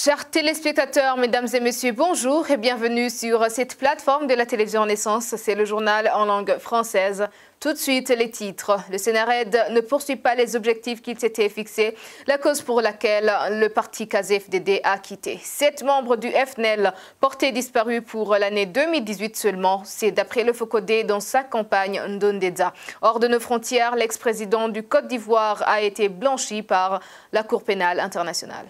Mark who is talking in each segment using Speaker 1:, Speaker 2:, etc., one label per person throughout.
Speaker 1: Chers téléspectateurs, mesdames et messieurs, bonjour et bienvenue sur cette plateforme de la télévision Renaissance. C'est le journal en langue française. Tout de suite, les titres. Le Sénarède ne poursuit pas les objectifs qui s'étaient fixés, la cause pour laquelle le parti KZFDD a quitté. 7 membres du FNL portés disparus pour l'année 2018 seulement. C'est d'après le Focodé dans sa campagne Ndondeza. Hors de nos frontières, l'ex-président du Côte d'Ivoire a été blanchi par la Cour pénale internationale.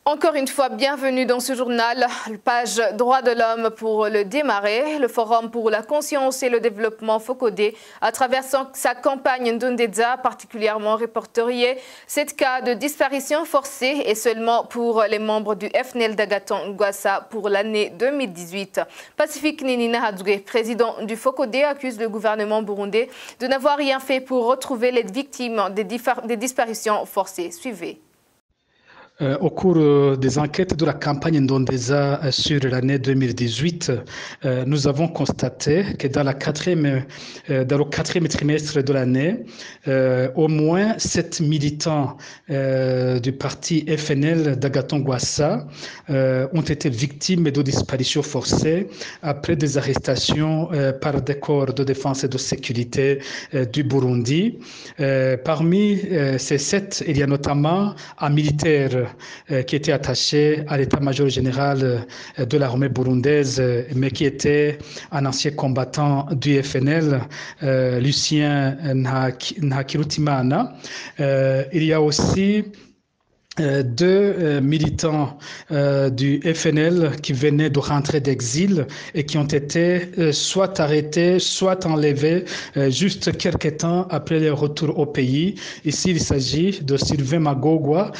Speaker 1: Encore une fois, bienvenue dans ce journal. Page Droits de l'homme pour le démarrer. Le Forum pour la conscience et le développement Focodé, à travers sa campagne Ndondeza, particulièrement répertorié, 7 cas de disparition forcée et seulement pour les membres du FNL d'Agaton Ngwassa pour l'année 2018. Pacifique Ninina Hadoué, président du Focodé, accuse le gouvernement burundais de n'avoir rien fait pour retrouver les victimes des disparitions forcées. Suivez.
Speaker 2: Au cours des enquêtes de la campagne Ndondeza sur l'année 2018, nous avons constaté que dans le quatrième trimestre de l'année, au moins 7 militants du parti FNL d'Agaton Ngwassa ont été victimes de disparitions forcées après des arrestations par des corps de défense et de sécurité du Burundi. Parmi ces 7, il y a notamment un militaire qui était attaché à l'état-major général de l'armée burundaise, mais qui était un ancien combattant du FNL, Lucien Nhakirutimana. Il y a aussi 2 militants du FNL qui venaient de rentrer d'exil et qui ont été soit arrêtés, soit enlevés juste quelques temps après leur retour au pays. Ici, il s'agit de Sylvain Magogwa,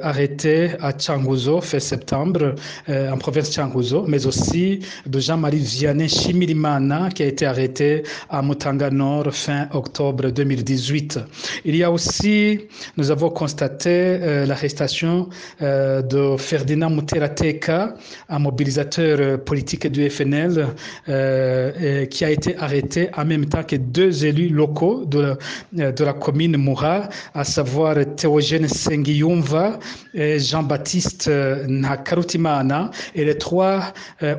Speaker 2: arrêté à Changuzo fin septembre, en province Changuzo, mais aussi de Jean-Marie Vianney Chimirimana, qui a été arrêté à Mutanga Nord fin octobre 2018. Il y a aussi, nous avons constaté l'arrestation de Ferdinand Muterateka, un mobilisateur politique du FNL, qui a été arrêté en même temps que 2 élus locaux de la commune Moura, à savoir Théogène Sengiyumva et Jean-Baptiste Nakarutimana. Et les 3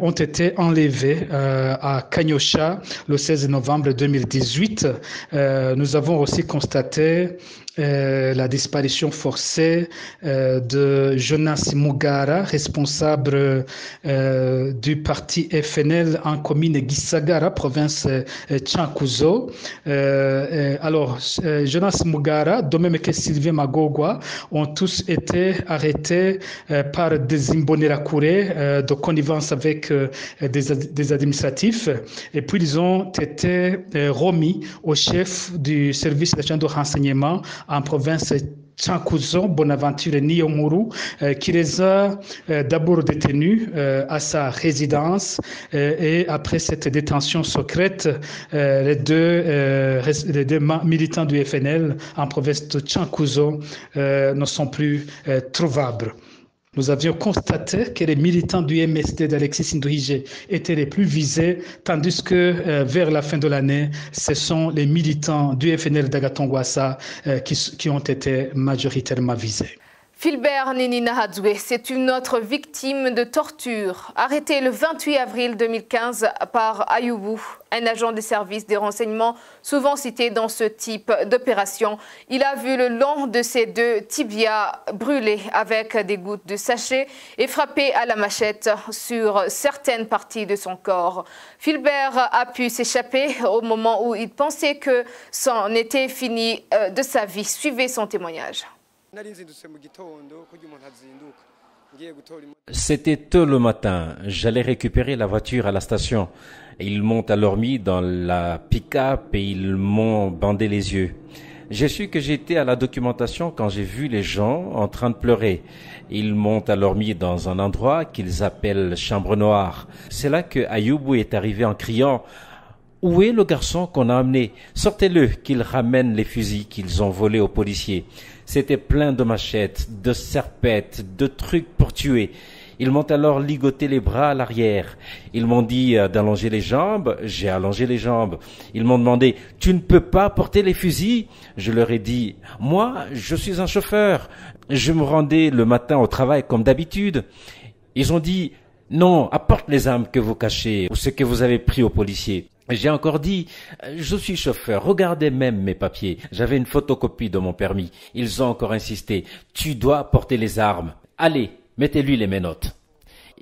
Speaker 2: ont été enlevés à Kanyosha le 16 novembre 2018. Nous avons aussi constaté la disparition forcée de Jonas Mugara, responsable du parti FNL en commune Gisagara, province Chankuzo. Alors, Jonas Mugara, de même que Sylvain Magogwa, ont tous été arrêtés par des Imbonerakure de connivence avec des administratifs, et puis ils ont été remis au chef du service national de renseignement en province Chankuzo, Bonaventure Niyomuru, qui les a d'abord détenus à sa résidence, et après cette détention secrète, les deux militants du FNL en province de Chankuzo ne sont plus trouvables. Nous avions constaté que les militants du MSD d'Alexis Nduhije étaient les plus visés, tandis que vers la fin de l'année, ce sont les militants du FNL d'Agaton Ngwassa qui ont été majoritairement visés.
Speaker 1: Philbert Ninina Hadoué, c'est une autre victime de torture. Arrêté le 28 avril 2015 par Ayoubou, un agent des services des renseignements souvent cité dans ce type d'opération. Il a vu le long de ses 2 tibias brûlés avec des gouttes de sachet et frappé à la machette sur certaines parties de son corps. Philbert a pu s'échapper au moment où il pensait que c'en était fini de sa vie. Suivez son témoignage.
Speaker 3: C'était tôt le matin. J'allais récupérer la voiture à la station. Ils m'ont alors mis dans la pick-up et ils m'ont bandé les yeux. J'ai su que j'étais à la documentation quand j'ai vu les gens en train de pleurer. Ils m'ont alors mis dans un endroit qu'ils appellent chambre noire. C'est là que Ayoubou est arrivé en criant « Où est le garçon qu'on a amené? Sortez-le, qu'il ramène les fusils qu'ils ont volés aux policiers. » C'était plein de machettes, de serpettes, de trucs pour tuer. Ils m'ont alors ligoté les bras à l'arrière. Ils m'ont dit d'allonger les jambes. J'ai allongé les jambes. Ils m'ont demandé « Tu ne peux pas porter les fusils ?» Je leur ai dit « Moi, je suis un chauffeur. Je me rendais le matin au travail comme d'habitude. » Ils ont dit « Non, apporte les armes que vous cachez ou ce que vous avez pris aux policiers. » J'ai encore dit « Je suis chauffeur, regardez même mes papiers. » J'avais une photocopie de mon permis. Ils ont encore insisté « Tu dois porter les armes. Allez, mettez-lui les menottes. »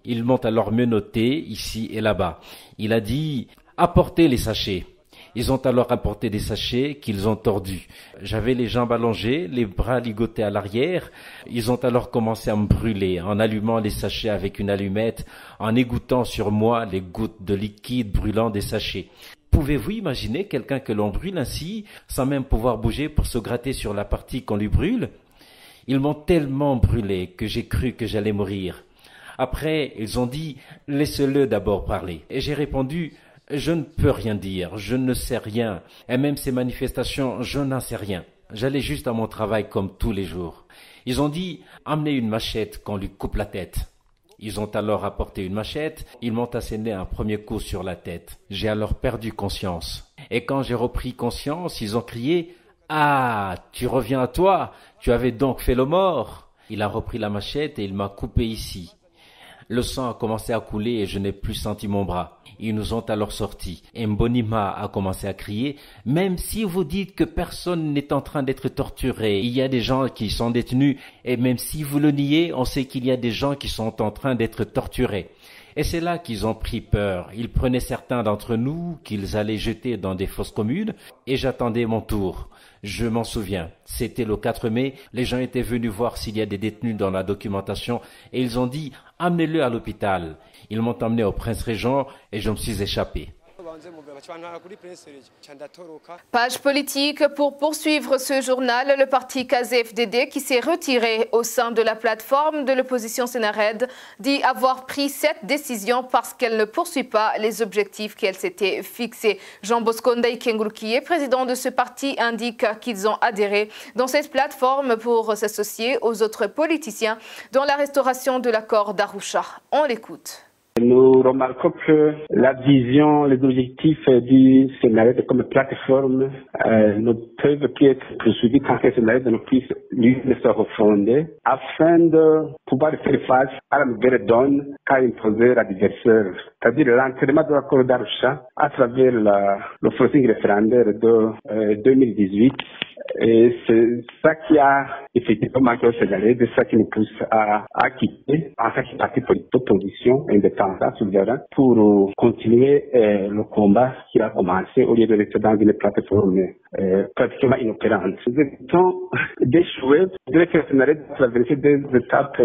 Speaker 3: Ils m'ont alors menotté ici et là-bas. Il a dit « Apportez les sachets. » Ils ont alors apporté des sachets qu'ils ont tordus. J'avais les jambes allongées, les bras ligotés à l'arrière. Ils ont alors commencé à me brûler en allumant les sachets avec une allumette, en égouttant sur moi les gouttes de liquide brûlant des sachets. Pouvez-vous imaginer quelqu'un que l'on brûle ainsi, sans même pouvoir bouger pour se gratter sur la partie qu'on lui brûle? Ils m'ont tellement brûlé que j'ai cru que j'allais mourir. Après, ils ont dit « Laissez-le d'abord parler ». Et j'ai répondu « Je ne peux rien dire, je ne sais rien, et même ces manifestations, je n'en sais rien. J'allais juste à mon travail comme tous les jours. » Ils ont dit « Amenez une machette qu'on lui coupe la tête ». Ils ont alors apporté une machette, ils m'ont asséné un premier coup sur la tête. J'ai alors perdu conscience. Et quand j'ai repris conscience, ils ont crié « Ah, tu reviens à toi, tu avais donc fait le mort !» Il a repris la machette et il m'a coupé ici. Le sang a commencé à couler et je n'ai plus senti mon bras. Ils nous ont alors sortis. Mbonima a commencé à crier « Même si vous dites que personne n'est en train d'être torturé, il y a des gens qui sont détenus et même si vous le niez, on sait qu'il y a des gens qui sont en train d'être torturés. » Et c'est là qu'ils ont pris peur. Ils prenaient certains d'entre nous qu'ils allaient jeter dans des fosses communes et j'attendais mon tour. Je m'en souviens, c'était le 4 mai, les gens étaient venus voir s'il y a des détenus dans la documentation et ils ont dit « Amenez-le à l'hôpital ». Ils m'ont emmené au Prince Régent et je me suis échappé.
Speaker 1: Page politique pour poursuivre ce journal, le parti KZFDD qui s'est retiré au sein de la plateforme de l'opposition Sénared dit avoir pris cette décision parce qu'elle ne poursuit pas les objectifs qu'elle s'était fixés. Jean Bosco Ndaïkengouloukié, président de ce parti, indique qu'ils ont adhéré dans cette plateforme pour s'associer aux autres politiciens dans la restauration de l'accord d'Arusha. On l'écoute.
Speaker 4: Nous remarquons que la vision, les objectifs du Sénared comme plateforme ne peuvent plus être poursuivis quand le Sénared ne puisse lui se refonder afin de pouvoir faire face à la nouvelle donne qu'a imposé l'adversaire, c'est-à-dire l'entraînement de l'accord d'Arusha à travers le forcing référendaire de 2018. Et c'est ça qui a effectivement manqué au Sénégal, c'est ça qui nous pousse à quitter en tant que parti politique d'opposition indépendant, souverain, pour continuer le combat qui a commencé au lieu de rester dans une plateforme pratiquement inopérante. Nous évitons d'échouer. Je dirais que le Sénégal a traversé des étapes,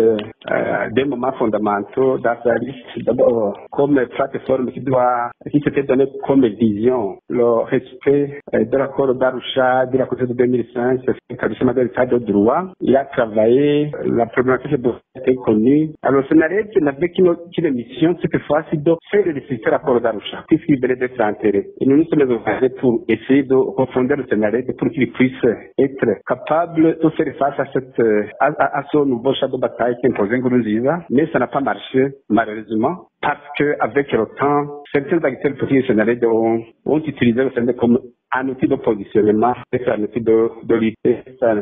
Speaker 4: des moments fondamentaux dans sa liste. D'abord, comme plateforme qui s'était donné comme vision le respect de l'accord d'Arusha, de la Constitution de 2005, c'est l'établissement de l'état de droit. Il a travaillé, la problématique était connue. Alors, le Sénégal n'avait qu'une mission, cette fois-ci, de faire respecter l'accord d'Arusha, puisqu'il venait d'être enterré. Et nous nous sommes engagés pour essayer de refonder le Sénégal pour qu'il puisse être capable de faire face à ce nouveau champ de bataille qu'imposait Nkurunziza. Mais ça n'a pas marché, malheureusement, parce qu'avec le temps, certains acteurs politiques du Sénégal ont utilisé le Sénégal comme un outil de positionnement, un outil de lutter.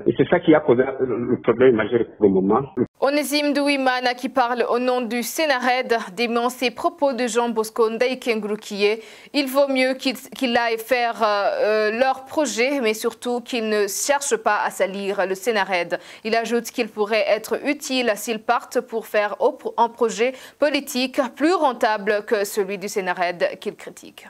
Speaker 4: Et c'est ça qui a posé le problème majeur pour le moment.
Speaker 1: Onésime Douimana, qui parle au nom du Sénared, dément ces propos de Jean Bosco Ndaïkengouloukié. Il vaut mieux qu'ils aillent faire leur projet, mais surtout qu'ils ne cherchent pas à salir le Sénared. Il ajoute qu'il pourrait être utile s'ils partent pour faire un projet politique plus rentable que celui du Sénared qu'il critique.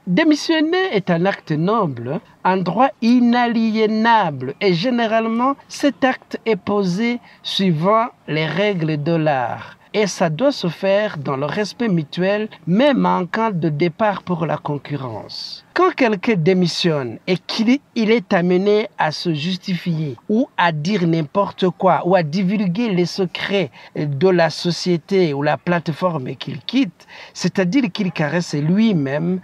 Speaker 5: Démissionner est un acte noble, un droit inaliénable et généralement cet acte est posé suivant les règles de l'art. Et ça doit se faire dans le respect mutuel, même en cas de départ pour la concurrence. Quand quelqu'un démissionne et qu'il est amené à se justifier ou à dire n'importe quoi ou à divulguer les secrets de la société ou la plateforme qu'il quitte, c'est-à-dire qu'il caresse lui-même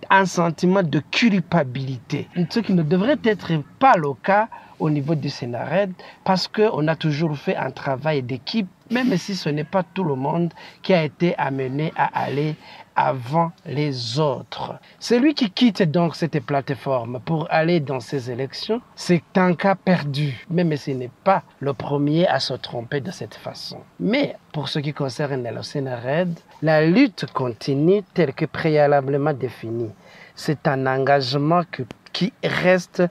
Speaker 5: un sentiment de culpabilité, ce qui ne devrait être pas le cas au niveau du Sénarède, parce qu'on a toujours fait un travail d'équipe, même si ce n'est pas tout le monde qui a été amené à aller avant les autres. Celui qui quitte donc cette plateforme pour aller dans ces élections, c'est un cas perdu, même s'il n'est pas le premier à se tromper de cette façon. Mais pour ce qui concerne le Sénarède, la lutte continue telle que préalablement définie. C'est un engagement qui reste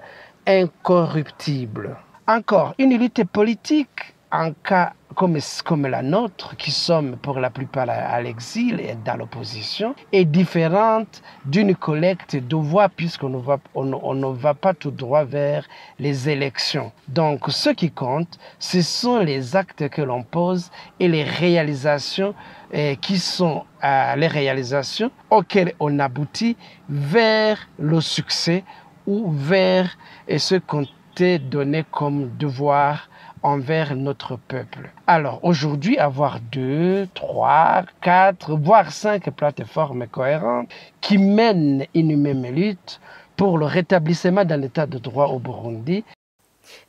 Speaker 5: incorruptible. Encore, une lutte politique, en cas comme la nôtre, qui sommes pour la plupart à l'exil et dans l'opposition, est différente d'une collecte de voix, puisqu'on ne va pas tout droit vers les élections. Donc, ce qui compte, ce sont les actes que l'on pose et les réalisations qui sont les réalisations auxquelles on aboutit vers le succès ou vers ce qu'on t'est donné comme devoir envers notre peuple. Alors aujourd'hui, avoir 2, 3, 4, voire 5 plateformes cohérentes qui mènent une même lutte pour le rétablissement d'un état de droit au Burundi.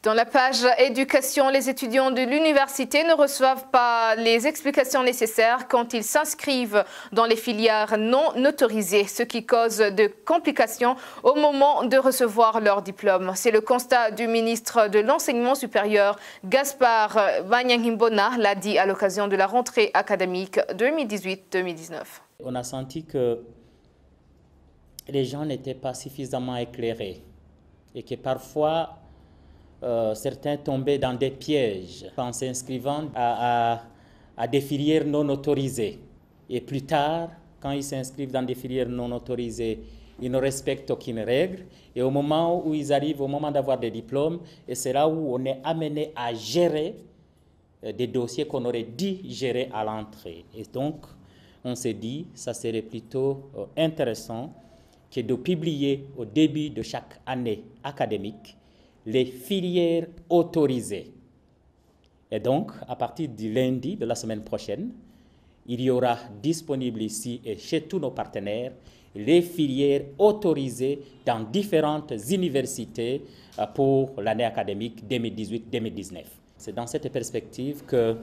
Speaker 1: Dans la page éducation, les étudiants de l'université ne reçoivent pas les explications nécessaires quand ils s'inscrivent dans les filières non autorisées, ce qui cause de complications au moment de recevoir leur diplôme. C'est le constat du ministre de l'Enseignement supérieur, Gaspard Banyangimbona, l'a dit à l'occasion de la rentrée académique 2018-2019.
Speaker 6: On a senti que les gens n'étaient pas suffisamment éclairés et que parfois certains tombaient dans des pièges en s'inscrivant à des filières non autorisées. Et plus tard, quand ils s'inscrivent dans des filières non autorisées, ils ne respectent aucune règle. Et au moment où ils arrivent, au moment d'avoir des diplômes, et c'est là où on est amené à gérer des dossiers qu'on aurait dû gérer à l'entrée. Et donc, on s'est dit, ça serait plutôt intéressant que de publier au début de chaque année académique les filières autorisées. Et donc, à partir du lundi de la semaine prochaine, il y aura disponible ici et chez tous nos partenaires les filières autorisées dans différentes universités pour l'année académique 2018-2019. C'est dans cette perspective que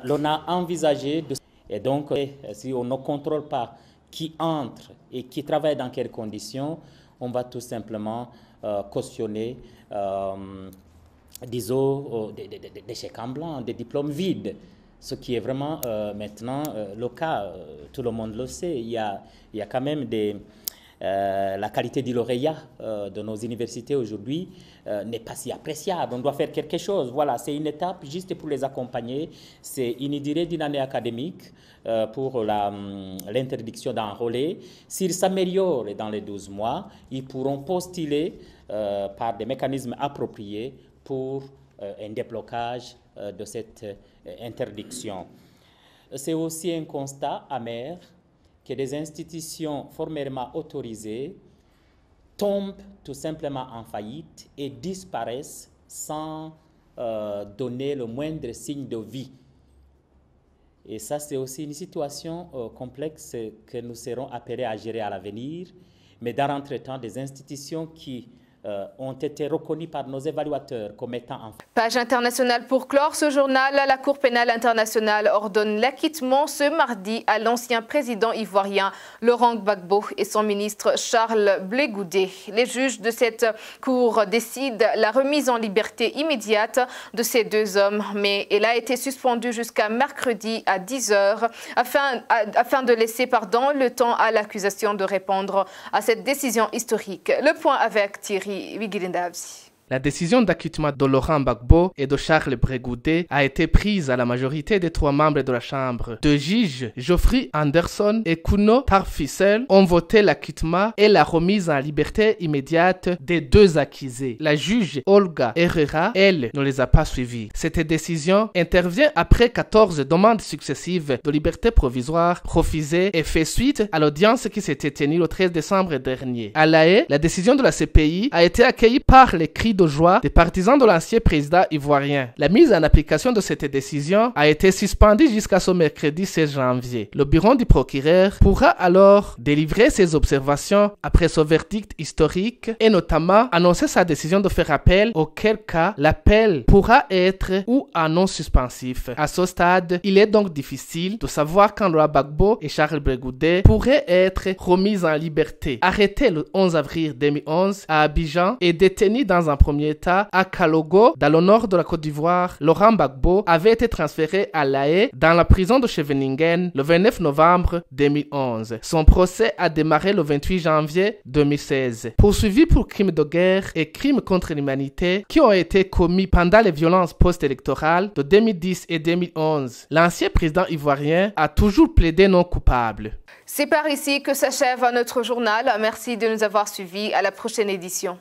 Speaker 6: l'on a envisagé de... Et donc, si on ne contrôle pas qui entre et qui travaille dans quelles conditions, on va tout simplement cautionner, disons, des chèques en blanc, des diplômes vides, ce qui est vraiment maintenant le cas. Tout le monde le sait. Il y a quand même la qualité du lauréat de nos universités aujourd'hui n'est pas si appréciable. On doit faire quelque chose. Voilà, c'est une étape juste pour les accompagner. C'est une durée d'une année académique pour l'interdiction d'enrôler. S'ils s'améliorent dans les 12 mois, ils pourront postuler par des mécanismes appropriés pour un déblocage de cette interdiction. C'est aussi un constat amer que des institutions formellement autorisées tombent tout simplement en faillite et disparaissent sans donner le moindre signe de vie. Et ça, c'est aussi une situation complexe que nous serons appelés à gérer à l'avenir. Mais dans l'entretemps, des institutions qui ont été reconnus par nos évaluateurs comme étant en...
Speaker 1: Page internationale pour clore ce journal. La Cour pénale internationale ordonne l'acquittement ce mardi à l'ancien président ivoirien Laurent Gbagbo et son ministre Charles Blé Goudé. Les juges de cette cour décident la remise en liberté immédiate de ces deux hommes, mais elle a été suspendue jusqu'à mercredi à 10h afin de laisser le temps à l'accusation de répondre à cette décision historique. Le point avec Thierry.
Speaker 7: La décision d'acquittement de Laurent Gbagbo et de Charles Blé Goudé a été prise à la majorité des 3 membres de la Chambre. Deux juges, Geoffrey Anderson et Kuno Tarfissel, ont voté l'acquittement et la remise en liberté immédiate des 2 accusés. La juge Olga Herrera, elle, ne les a pas suivis. Cette décision intervient après 14 demandes successives de liberté provisoire refusées et fait suite à l'audience qui s'était tenue le 13 décembre dernier. À La Haye, la décision de la CPI a été accueillie par les cris de de joie des partisans de l'ancien président ivoirien. La mise en application de cette décision a été suspendue jusqu'à ce mercredi 16 janvier. Le bureau du procureur pourra alors délivrer ses observations après ce verdict historique et notamment annoncer sa décision de faire appel, auquel cas l'appel pourra être ou à non suspensif. À ce stade, il est donc difficile de savoir quand Laurent Gbagbo et Charles Bre Goudé pourraient être remis en liberté. Arrêté le 11 avril 2011 à Abidjan et détenu dans un premier état à Kalogo, dans le nord de la Côte d'Ivoire, Laurent Gbagbo avait été transféré à La Haye, dans la prison de Scheveningen, le 29 novembre 2011. Son procès a démarré le 28 janvier 2016. Poursuivi pour crimes de guerre et crimes contre l'humanité qui ont été commis pendant les violences post-électorales de 2010 et 2011, l'ancien président ivoirien a toujours plaidé non coupable.
Speaker 1: C'est par ici que s'achève notre journal. Merci de nous avoir suivis. À la prochaine édition.